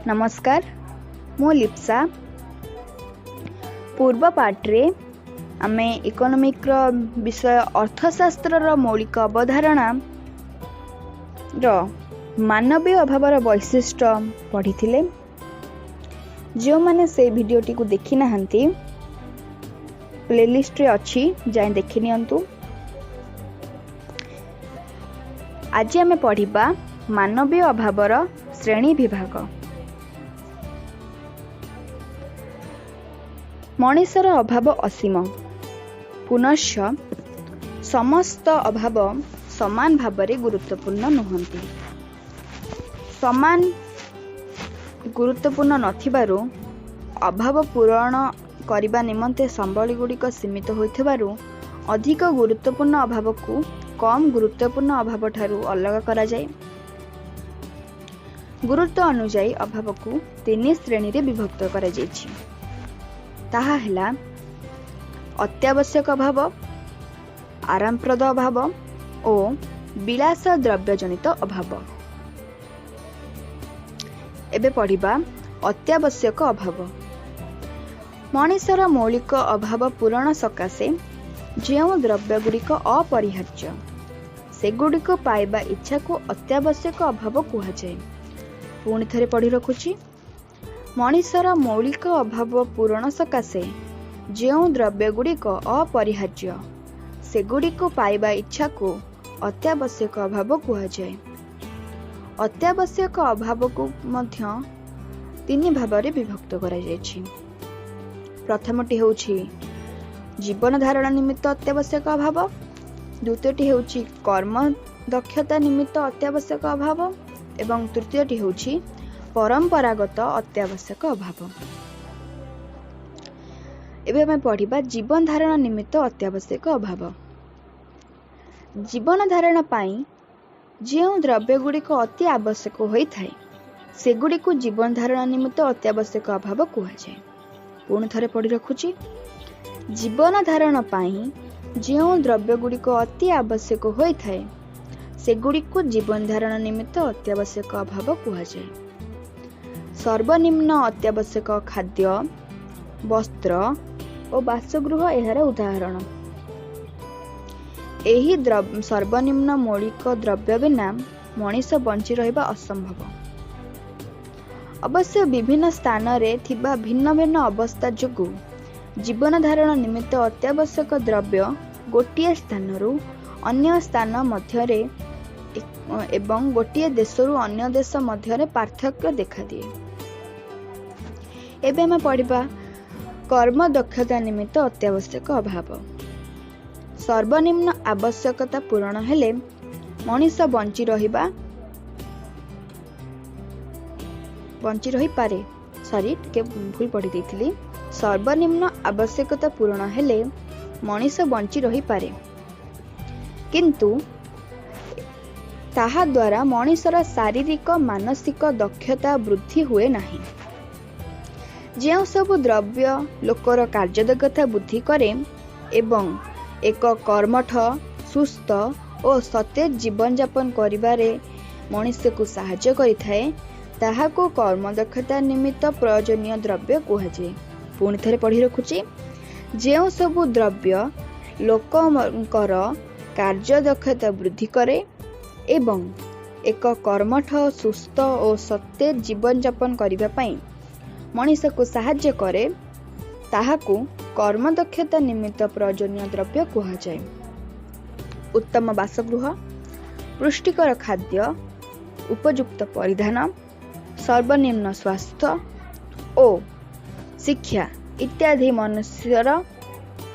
नमस्कार, मु लिप्सा। पूर्व पार्टे आमे इकोनॉमिक विषय अर्थशास्त्र मौलिक अवधारणा मानवीय अभाव वैशिष्ट्य पढ़ी जो माने से भिडियोटी को देखी नाहंती प्लेलिस्ट रे अच्छी जाए देखि नियंतु। आज आमे पढ़िबा मानवीय अभावर श्रेणी विभाग। मनीषर अभाव असीम, पुनश्च समस्त अभाव समान भावरे गुरुत्वपूर्ण नुहंती। समान गुरुत्वपूर्ण नथिबारु अभाव पूरण करने निमंते संबल गुड़िक सीमित होइथिबारु अधिक गुरुत्वपूर्ण अभाव को कम गुरुत्वपूर्ण अभाव ठारू अलग करा जाए। गुरुत्व अनुसार अभाव को 3 श्रेणी रे विभक्त करा जायछि। ताहा हेला अत्यावश्यक अभाव, आरामप्रद अभाव और विलास द्रव्य जनित अभाव। एबे पढ़िबा अत्यावश्यक अभाव। मनीषर मौलिक अभाव पूरण सकाशे जो द्रव्य गुड़िक अपरिहार्य से गुड़िक पाइबा इच्छा को अत्यावश्यक अभाव कहा जाए। पुणी थरे पढ़ी रखुछि। मनीषर मौलिक अभाव पूरण सकाशे जो द्रव्य गुड़िक अपरिहार्य से गुड़िक पाइबा इच्छा को अत्यावश्यक अभाव कहा जाए। अत्यावश्यक अभाव को मध्य 3 भागरे विभक्त करा जायछि। प्रथमटी होछि जीवन धारण निमित्त अत्यावश्यक अभाव, द्वितीयटी होछि कर्म दक्षता निमित्त अत्यावश्यक अभाव एवं तृतीयटी होछि परंपरागत अत्यावश्यक अभाव। एबे हम पढ़िबा जीवन धारण निमित्त अत्यावश्यक अभाव। जीवन धारण पाई जो द्रव्य गुड़िक अति आवश्यक होइथाय से गुड़िक जीवन धारण निमित्त अत्यावश्यक अभाव कहा जाए। पुणी थरे पढ़ी रखुछि। जीवन धारण पाई जो द्रव्य गुड़िक अति आवश्यक होइथाय से गुड़िक जीवन धारण निमित्त अत्यावश्यक अभाव कहा जाए। सर्वनिम्न अत्यावश्यक खाद्य, वस्त्र और बासगृह एहार उदाहरण। एही सर्वनिम्न मौलिक द्रव्य बिना मनीष बंची रहिबा असंभव। अवश्य विभिन्न स्थान रे थिबा भिन्न भिन्न अवस्था जोगु जीवन धारण निमित्त अत्यावश्यक द्रव्य गोटिए स्थानरू अन्य स्थान मध्यरे एवं गोटिए देशरू अन्य देश मध्यरे पार्थक्य देखा दिए। एबे हम पढ़िबा कर्म दक्षता निमित्त अत्यावश्यक अभाव। सर्वनिम्न आवश्यकता पूरण हेले मनीष बंची रही पारे। टिके भूल पढ़ी देइथिली। सर्वनिम्न आवश्यकता पूरण हेले मनीष बंची रही पारे, किंतु ताहा द्वारा मनीषर शारीरिक मानसिक दक्षता वृद्धि हुए नहीं। जो सब द्रव्य लोकर कार्यदक्षता वृद्धि करे एवं एक कर्मठ, सुस्थ और सतेज जीवन यापन करिबारे मनुष्य को सहायता करिथाए ताहाको कर्मदक्षता निमित्त प्रयोजनीय द्रव्य कहुए। पुणी थरे पढ़ी रखुछि। जो सब द्रव्य लोकर कार्यदक्षता वृद्धि करे एवं एक कर्मठ, सुस्थ और सतेज जीवन यापन करिबा पई मनीष को सहायता करे ताहाको कर्मदक्षता निमित्त प्रयोजनीय द्रव्य कहा जाए। उत्तम बासगृह, पुष्टिकर खाद्य, उपयुक्त परिधान, सर्वनिम्न स्वास्थ्य और शिक्षा इत्यादि मनुष्यर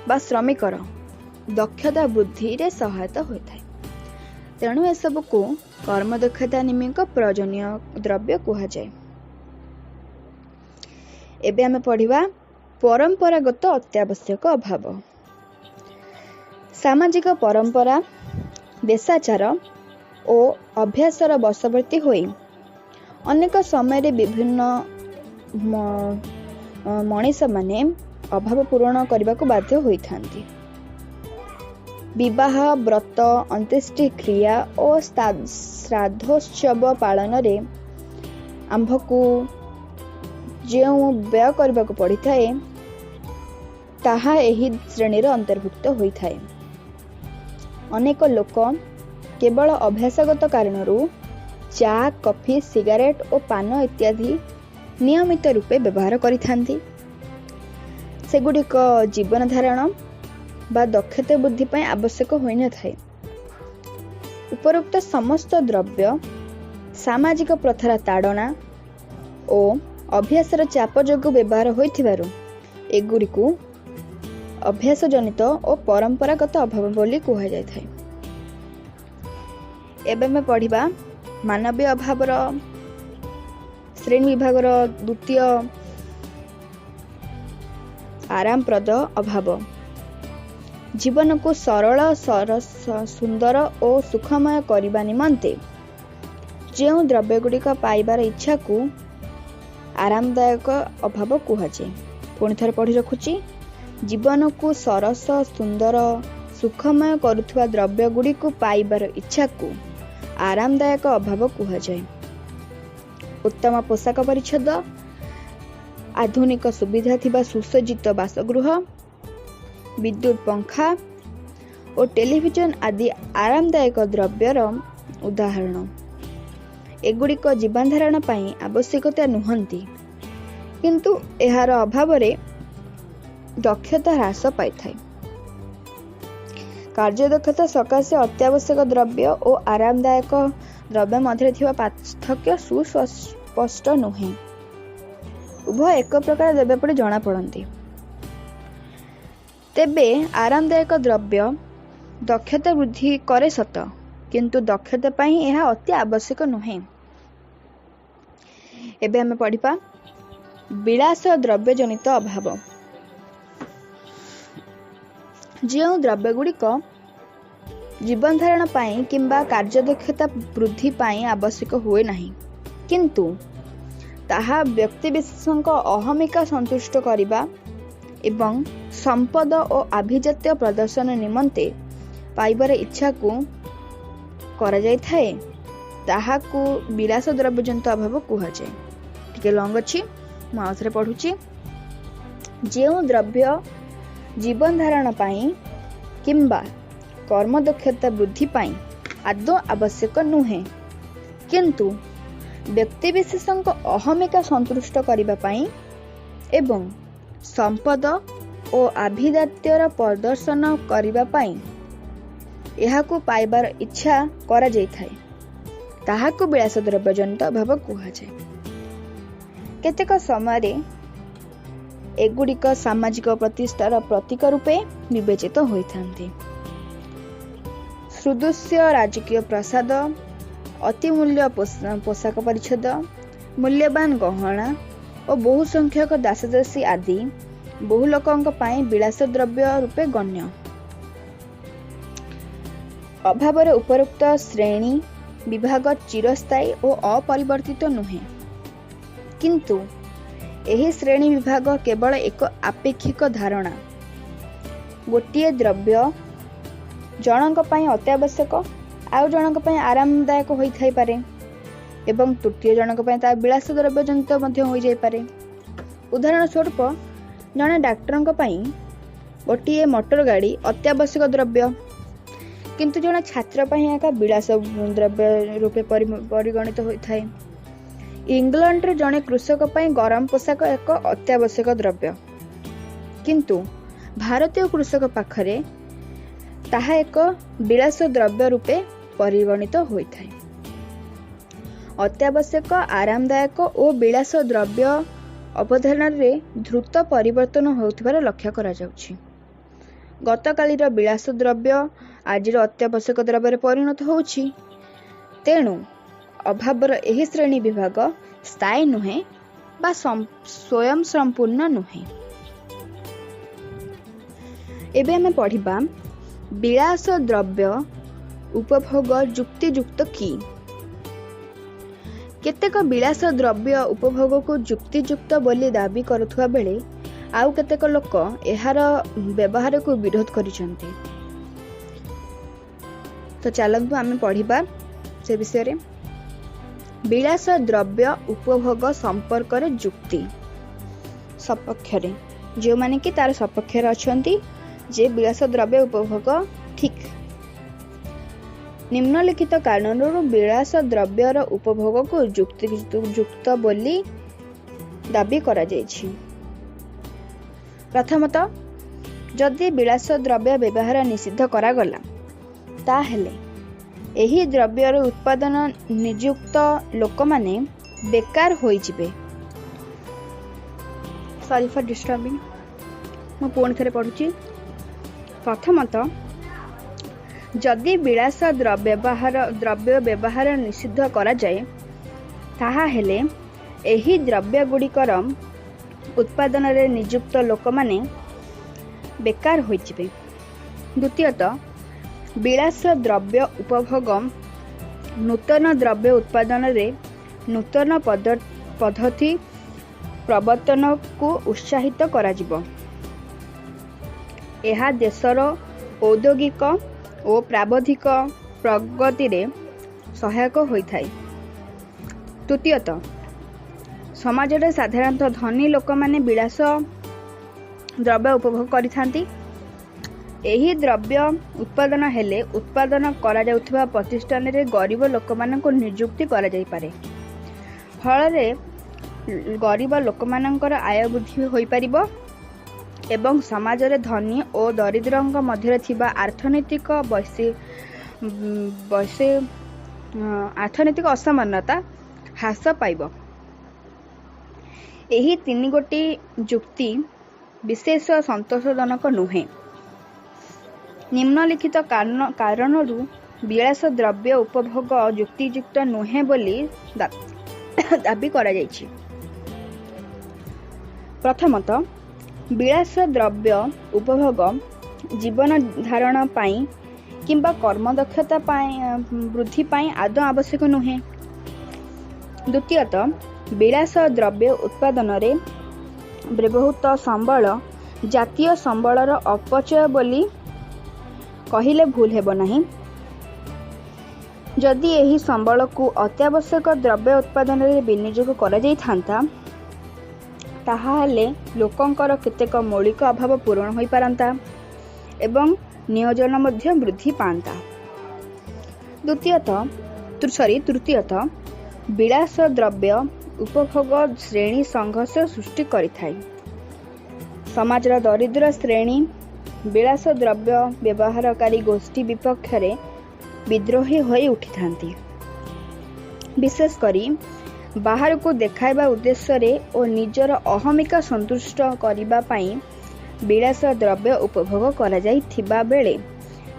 बा श्रमिकर दक्षता वृद्धि रे सहायता होता है। तेणु ए सब को कर्मदक्षता निमित्त प्रयोजनीय द्रव्य कहा जाए। एबे हमें पढ़िबा परंपरागत अत्यावश्यक अभाव। सामाजिक परंपरा, देशाचार और अभ्यासर वशवर्ती होई अनेक समय विभिन्न मनीष माने अभाव पूरण करने को बाध्य होइथांती। विवाह, व्रत, अंत्येष्टि क्रिया और श्राद्धोत्सव पालन रे आंभ को ଯେଉଁ ବ୍ୟୟ କରିବାକୁ ପଡ଼ିଥାଏ ତାହା ଏହି ଶ୍ରେଣୀର ଅନ୍ତର୍ଭୁକ୍ତ ହୋଇଥାଏ। ଅନେକ ଲୋକ କେବଳ ଅଭ୍ୟାସଗତ କାରଣରୁ ଚା, କଫି, ସିଗାରେଟ ଓ ପାନ ଇତ୍ୟାଦି ନିୟମିତ ରୂପେ ବ୍ୟବହାର କରିଥାନ୍ତି। ସେଗୁଡ଼ିକ ଜୀବନ ଧାରଣ ବା ଦକ୍ଷତା ବୃଦ୍ଧି ପାଇଁ ଆବଶ୍ୟକ ହୋଇନଥାଏ। ଉପରୋକ୍ତ ସମସ୍ତ ଦ୍ରବ୍ୟ ସାମାଜିକ ପ୍ରଥାର ତାଡ଼ନା ଓ ଅଭ୍ୟାସର ଚାପ ଯୋଗୁଁ ବ୍ୟବହାର ହୋଇଥିବାରୁ ଏଗୁଡ଼ିକୁ ଅଭ୍ୟାସଜନିତ ଓ ପରମ୍ପରାଗତ ଅଭାବ ବୋଲି କୁହାଯାଇଥାଏ। ଏବେ ଆମେ ପଢ଼ିବା ମାନବୀୟ ଅଭାବର ଶ୍ରେଣୀ ବିଭାଗର ଦ୍ୱିତୀୟ ଆରାମପ୍ରଦ ଅଭାବ। ଜୀବନକୁ ସରଳ, ସୁନ୍ଦର ଓ ସୁଖମୟ କରିବା ନିମନ୍ତେ ଯେଉଁ ଦ୍ରବ୍ୟଗୁଡ଼ିକ ପାଇବାର ଇଚ୍ଛାକୁ ଆରାମଦାୟକ ଅଭାବ କୁହାଯାଏ। ପୁଣି ଥରେ ପଢ଼ି ରଖୁଛି। ଜୀବନକୁ ସରସ, ସୁନ୍ଦର, ସୁଖମୟ କରୁଥିବା ଦ୍ରବ୍ୟଗୁଡ଼ିକୁ ପାଇବାର ଇଚ୍ଛାକୁ ଆରାମଦାୟକ ଅଭାବ କୁହାଯାଏ। ଉତ୍ତମ ପୋଷାକ ପରିଚ୍ଛଦ, ଆଧୁନିକ ସୁବିଧା ଥିବା ସୁସଜ୍ଜିତ ବାସଗୃହ, ବିଦ୍ୟୁତ ପଙ୍ଖା ଓ ଟେଲିଭିଜନ ଆଦି ଆରାମଦାୟକ ଦ୍ରବ୍ୟର ଉଦାହରଣ। ଏଗୁଡ଼ିକ ଜୀବନ ଧାରଣ ପାଇଁ ଆବଶ୍ୟକତା ନୁହନ୍ତି, କିନ୍ତୁ ଏହାର ଅଭାବରେ ଦକ୍ଷତା ହ୍ରାସ ପାଇଥାଏ। କାର୍ଯ୍ୟଦକ୍ଷତା ସକାଶେ ଅତ୍ୟାବଶ୍ୟକ ଦ୍ରବ୍ୟ ଓ ଆରାମଦାୟକ ଦ୍ରବ୍ୟ ମଧ୍ୟରେ ଥିବା ପାର୍ଥକ୍ୟ ସୁସ୍ପଷ୍ଟ ନୁହେଁ। ଉଭୟ ଏକ ପ୍ରକାର ଦ୍ରବ୍ୟ ପରି ଜଣାପଡ଼ନ୍ତି। ତେବେ ଆରାମଦାୟକ ଦ୍ରବ୍ୟ ଦକ୍ଷତା ବୃଦ୍ଧି କରେ ସତ, କିନ୍ତୁ ଦକ୍ଷତା ପାଇଁ ଏହା ଅତି ଆବଶ୍ୟକ ନୁହେଁ। ଏବେ ଆମେ ପଢ଼ିବା ବିଳାସ ଦ୍ରବ୍ୟଜନିତ ଅଭାବ। ଯେଉଁ ଦ୍ରବ୍ୟଗୁଡ଼ିକ ଜୀବନ ଧାରଣ ପାଇଁ କିମ୍ବା କାର୍ଯ୍ୟଦକ୍ଷତା ବୃଦ୍ଧି ପାଇଁ ଆବଶ୍ୟକ ହୁଏ ନାହିଁ, କିନ୍ତୁ ତାହା ବ୍ୟକ୍ତିବିଶେଷଙ୍କ ଅହମିକା ସନ୍ତୁଷ୍ଟ କରିବା ଏବଂ ସମ୍ପଦ ଓ ଆଭିଜାତ୍ୟ ପ୍ରଦର୍ଶନ ନିମନ୍ତେ ପାଇବାର ଇଚ୍ଛାକୁ କରାଯାଇଥାଏ, ତାହାକୁ ବିଳାସ ଦ୍ରବ୍ୟଜନିତ ଅଭାବ କୁହାଯାଏ। ଟିକେ ଲଙ୍ଗ ଅଛି, ମୁଁ ଆଉଥରେ ପଢ଼ୁଛି। ଯେଉଁ ଦ୍ରବ୍ୟ ଜୀବନ ଧାରଣ ପାଇଁ କିମ୍ବା କର୍ମଦକ୍ଷତା ବୃଦ୍ଧି ପାଇଁ ଆଦୌ ଆବଶ୍ୟକ ନୁହେଁ, କିନ୍ତୁ ବ୍ୟକ୍ତିବିଶେଷଙ୍କ ଅହମିକା ସନ୍ତୁଷ୍ଟ କରିବା ପାଇଁ ଏବଂ ସମ୍ପଦ ଓ ଆଭିଜାତ୍ୟର ପ୍ରଦର୍ଶନ କରିବା ପାଇଁ ଏହାକୁ ପାଇବାର ଇଚ୍ଛା କରାଯାଇଥାଏ, ତାହାକୁ ବିଳାସ ଦ୍ରବ୍ୟଜନିତ ଅଭାବ କୁହାଯାଏ। କେତେକ ସମୟରେ ଏଗୁଡ଼ିକ ସାମାଜିକ ପ୍ରତିଷ୍ଠାର ପ୍ରତୀକ ରୂପେ ବିବେଚିତ ହୋଇଥାନ୍ତି। ସୁଦୃଶ୍ୟ ରାଜକୀୟ ପ୍ରାସାଦ, ଅତିମୂଲ୍ୟ ପୋଷାକ ପରିଚ୍ଛଦ, ମୂଲ୍ୟବାନ ଗହଣା ଓ ବହୁ ସଂଖ୍ୟକ ଦାସଦାସୀ ଆଦି ବହୁ ଲୋକଙ୍କ ପାଇଁ ବିଳାସ ଦ୍ରବ୍ୟ ରୂପେ ଗଣ୍ୟ। ଅଭାବର ଉପରୋକ୍ତ ଶ୍ରେଣୀ ବିଭାଗ ଚିରସ୍ଥାୟୀ ଓ ଅପରିବର୍ତ୍ତିତ ନୁହେଁ, କିନ୍ତୁ ଏହି ଶ୍ରେଣୀ ବିଭାଗ କେବଳ ଏକ ଆପେକ୍ଷିକ ଧାରଣା। ଗୋଟିଏ ଦ୍ରବ୍ୟ ଜଣଙ୍କ ପାଇଁ ଅତ୍ୟାବଶ୍ୟକ, ଆଉ ଜଣଙ୍କ ପାଇଁ ଆରାମଦାୟକ ହୋଇଥାଇପାରେ ଏବଂ ତୃତୀୟ ଜଣଙ୍କ ପାଇଁ ତାହା ବିଳାସ ଦ୍ରବ୍ୟଜନିତ ମଧ୍ୟ ହୋଇଯାଇପାରେ। ଉଦାହରଣ ସ୍ୱରୂପ, ଜଣେ ଡାକ୍ତରଙ୍କ ପାଇଁ ଗୋଟିଏ ମୋଟର ଗାଡ଼ି ଅତ୍ୟାବଶ୍ୟକ ଦ୍ରବ୍ୟ, କିନ୍ତୁ ଜଣେ ଛାତ୍ର ପାଇଁ ଏକ ବିଳାସ ଦ୍ରବ୍ୟ ରୂପେ ପରିଗଣିତ ହୋଇଥାଏ। ଇଂଲଣ୍ଡରେ ଜଣେ କୃଷକ ପାଇଁ ଗରମ ପୋଷାକ ଏକ ଅତ୍ୟାବଶ୍ୟକ ଦ୍ରବ୍ୟ, କିନ୍ତୁ ଭାରତୀୟ କୃଷକ ପାଖରେ ତାହା ଏକ ବିଳାସ ଦ୍ରବ୍ୟ ରୂପେ ପରିଗଣିତ ହୋଇଥାଏ। ଅତ୍ୟାବଶ୍ୟକ, ଆରାମଦାୟକ ଓ ବିଳାସ ଦ୍ରବ୍ୟ ଅବଧାରଣାରେ ଦ୍ରୁତ ପରିବର୍ତ୍ତନ ହେଉଥିବାର ଲକ୍ଷ୍ୟ କରାଯାଉଛି। ଗତକାଲିର ବିଳାସ ଦ୍ରବ୍ୟ ଆଜିର ଅତ୍ୟାବଶ୍ୟକ ଦ୍ରବ୍ୟରେ ପରିଣତ ହେଉଛି। ତେଣୁ ଅଭାବର ଏହି ଶ୍ରେଣୀ ବିଭାଗ ସ୍ଥାୟୀ ନୁହେଁ ବା ସ୍ୱୟଂ ସମ୍ପୂର୍ଣ୍ଣ ନୁହେଁ। ଏବେ ଆମେ ପଢ଼ିବା ବିଳାସ ଦ୍ରବ୍ୟ ଉପଭୋଗ ଯୁକ୍ତିଯୁକ୍ତ କି? କେତେକ ବିଳାସ ଦ୍ରବ୍ୟ ଉପଭୋଗକୁ ଯୁକ୍ତିଯୁକ୍ତ ବୋଲି ଦାବି କରୁଥିବା ବେଳେ ଆଉ କେତେକ ଲୋକ ଏହାର ବ୍ୟବହାରକୁ ବିରୋଧ କରିଛନ୍ତି। ତ ଚାଲନ୍ତୁ ଆମେ ପଢ଼ିବା ସେ ବିଷୟରେ। ବିଳାସ ଦ୍ରବ୍ୟ ଉପଭୋଗ ସମ୍ପର୍କରେ ଯୁକ୍ତି। सपक्षरे जो माने कि तार सपक्षरे अछंती जे विलास द्रव्य उपभोग ठीक। निम्नलिखित कारणरू विलास द्रव्यर उपभोग को युक्त बोली दाबी करा जायछि। प्रथमतः जदि विलास द्रव्य व्यवहार निषिद्ध करागला ताहेले एही द्रव्यर उत्पादन नियुक्त लोक माने बेकार होई जिबे। सॉरी फॉर डिस्टर्बिंग मु पुणी थे पढ़ुची। प्रथमतः जदि विलास द्रव्य व्यवहार निषिद्ध करा जाए ताहा हेले एही द्रव्य गुड़िकर उत्पादन रे नियुक्त लोक माने बेकार होई जिबे। द्वितीयतः विलास द्रव्य उपभोग नूतन द्रव्य उत्पादन रे नूतन पद्धति प्रवर्तन को उत्साहित करा जिवो। एहा देशर औद्योगिक और प्रावधिक प्रगति रे सहायक होइथाय। तृतीयतः समाज रे साधारणतः धनी लोक माने विलास द्रव्य उपभोग करिथांती। एही द्रव्य उत्पादन हेले उत्पादन करा जाउथबा प्रतिष्ठान रे गरीब लोक माननको नियुक्ति करा जाई पारे। फल रे गरीब लोक मानकर आय वृद्धि होई परिबो एवं समाज रे धनी और दरिद्रंक मध्य थिबा आर्थनैतिक असमानता ह्रास पाइबो। एही तीन गोटी जुक्ति विशेष संतोषजनक नुहे। निम्नलिखित कारणरू विलास द्रव्य उपभोग युक्तियुक्त नुहे बोली दाबी करा जायछि। प्रथमतः विलास द्रव्य उपभोग जीवन धारण पाई किंबा कर्मदक्षता वृद्धि पाई आदौ आवश्यक नुहे। द्वितीयतः विलास द्रव्य उत्पादन रे व्यवहृत संबल जातीय संबलर अपचय बोली कहिले भूल हेबो नहीं। जदि एही संबल को अत्यावश्यक द्रव्य उत्पादन रे विनियोग करा जाई थांता ताहाले लोकंकर केतेक मौलिक अभाव पूरण होई पारंता एवं नियोजन मध्य वृद्धि पांता। तृतीयतः विलास द्रव्य उपभोग श्रेणी संघर्ष सृष्टि करिथाय। समाजर दरिद्र श्रेणी विलास द्रव्य व्यवहारकारी गोष्ठी विपक्ष रे विद्रोही होई उठिथांती। विशेष करी बाहर को देखाइबा उद्देश्य रे और निजर अहमिका संतुष्ट करिबा पई विलास द्रव्य उपभोग करा जाई थिबा बेले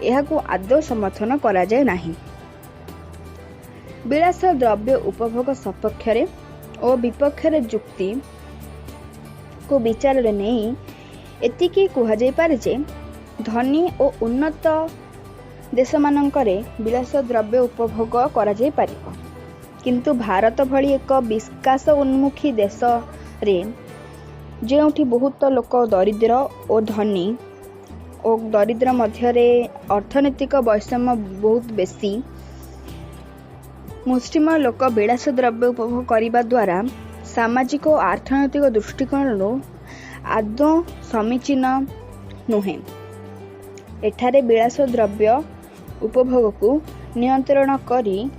एहाकू आदौ समर्थन करा जाय नाही। विलास द्रव्य उपभोग सपक्ष रे और विपक्ष रे जुक्ति को विचार रे नहीं एतिकी कुहा जाय पारे जे धनी और उन्नत देश मानंकरे विलास द्रव्य उपभोग करा जाय पारिबो किंतु भारत भली एक विकास उन्मुखी देश रे जेउठी बहुत लोक दरिद्र और धनी और दरिद्र मध्य रे अर्थनैतिक वैषम्य बहुत बेसी मुस्लिम लोक विलास द्रव्य उपभोग करने द्वारा सामाजिक और अर्थनैतिक दृष्टिकोण आदौ समीचीन नुहे। एठारे विलास द्रव्य उपभोग को नियंत्रण करी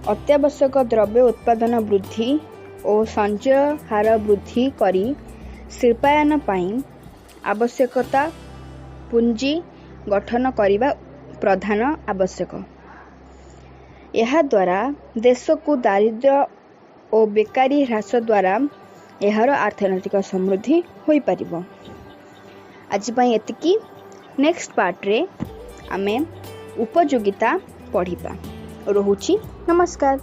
अत्यावश्यक द्रव्य उत्पादन वृद्धि और संचय हार वृद्धि करी शिल्पायन पाई आवश्यकता पुंजी गठन करिबा प्रधान आवश्यक। यह द्वारा देश को दारिद्र्य और बेकारी ह्रास द्वारा यार अर्थनैतिक समृद्धि होई परिबो। आज पई एतिकी। नेक्स्ट पार्ट रे आमे उपयोगिता पढ़िबा। रहुची नमस्कार।